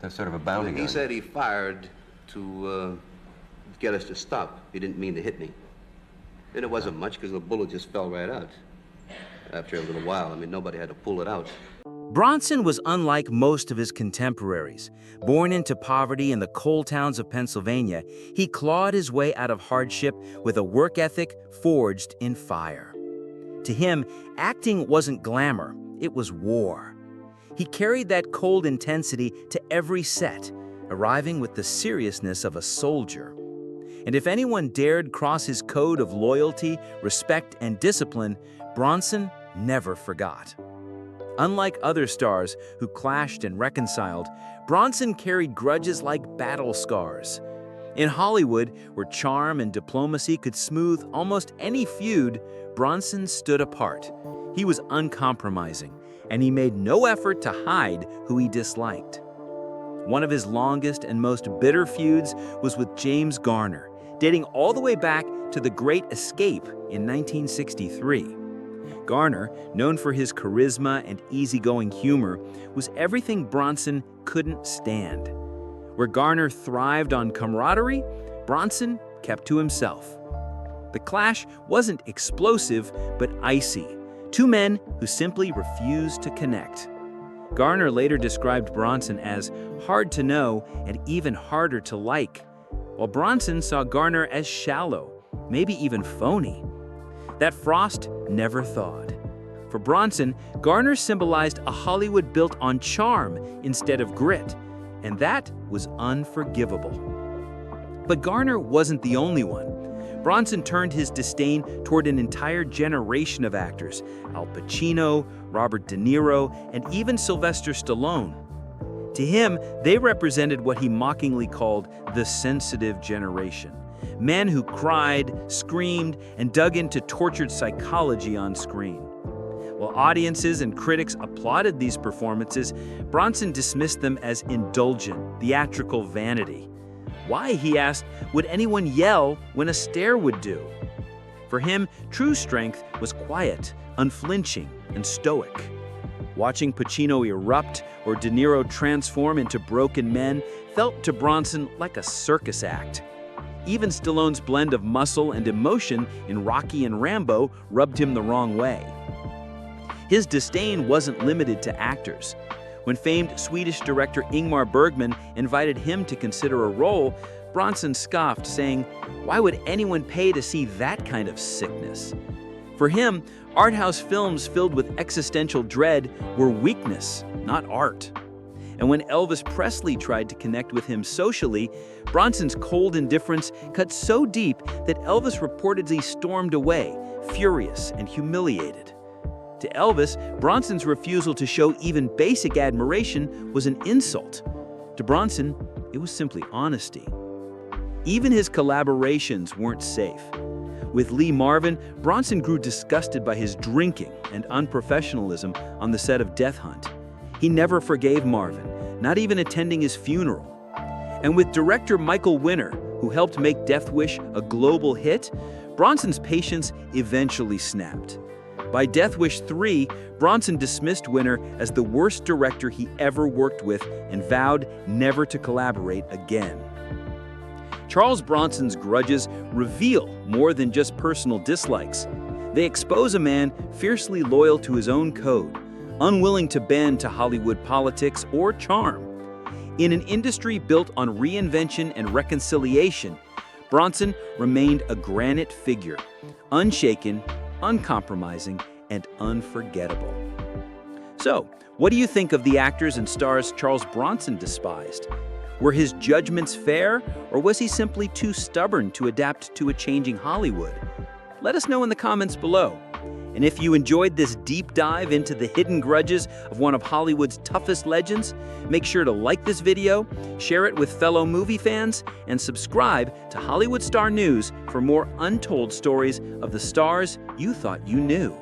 That's sort of a bounty He gun. said he fired to get us to stop. He didn't mean to hit me. And it wasn't much because the bullet just fell right out. After a little while, I mean, nobody had to pull it out. Bronson was unlike most of his contemporaries. Born into poverty in the coal towns of Pennsylvania, he clawed his way out of hardship with a work ethic forged in fire. To him, acting wasn't glamour, it was war. He carried that cold intensity to every set, arriving with the seriousness of a soldier. And if anyone dared cross his code of loyalty, respect, and discipline, Bronson never forgot. Unlike other stars who clashed and reconciled, Bronson carried grudges like battle scars. In Hollywood, where charm and diplomacy could smooth almost any feud, Bronson stood apart. He was uncompromising, and he made no effort to hide who he disliked. One of his longest and most bitter feuds was with James Garner, dating all the way back to The Great Escape in 1963. Garner, known for his charisma and easygoing humor, was everything Bronson couldn't stand. Where Garner thrived on camaraderie, Bronson kept to himself. The clash wasn't explosive, but icy. Two men who simply refused to connect. Garner later described Bronson as hard to know and even harder to like, while Bronson saw Garner as shallow, maybe even phony. That frost never thawed. For Bronson, Garner symbolized a Hollywood built on charm instead of grit, and that was unforgivable. But Garner wasn't the only one. Bronson turned his disdain toward an entire generation of actors: Al Pacino, Robert De Niro, and even Sylvester Stallone. To him, they represented what he mockingly called the sensitive generation. Men who cried, screamed, and dug into tortured psychology on screen. While audiences and critics applauded these performances, Bronson dismissed them as indulgent, theatrical vanity. Why, he asked, would anyone yell when a stare would do? For him, true strength was quiet, unflinching, and stoic. Watching Pacino erupt or De Niro transform into broken men felt to Bronson like a circus act. Even Stallone's blend of muscle and emotion in Rocky and Rambo rubbed him the wrong way. His disdain wasn't limited to actors. When famed Swedish director Ingmar Bergman invited him to consider a role, Bronson scoffed, saying, "Why would anyone pay to see that kind of sickness?" For him, art house films filled with existential dread were weakness, not art. And when Elvis Presley tried to connect with him socially, Bronson's cold indifference cut so deep that Elvis reportedly stormed away, furious and humiliated. To Elvis, Bronson's refusal to show even basic admiration was an insult. To Bronson, it was simply honesty. Even his collaborations weren't safe. With Lee Marvin, Bronson grew disgusted by his drinking and unprofessionalism on the set of Death Hunt. He never forgave Marvin, not even attending his funeral. And with director Michael Winner, who helped make Death Wish a global hit, Bronson's patience eventually snapped. By Death Wish 3, Bronson dismissed Winner as the worst director he ever worked with and vowed never to collaborate again. Charles Bronson's grudges reveal more than just personal dislikes. They expose a man fiercely loyal to his own code, unwilling to bend to Hollywood politics or charm. In an industry built on reinvention and reconciliation, Bronson remained a granite figure, unshaken, uncompromising, and unforgettable. So, what do you think of the actors and stars Charles Bronson despised? Were his judgments fair, or was he simply too stubborn to adapt to a changing Hollywood? Let us know in the comments below. And if you enjoyed this deep dive into the hidden grudges of one of Hollywood's toughest legends, make sure to like this video, share it with fellow movie fans, and subscribe to Hollywood Star News for more untold stories of the stars you thought you knew.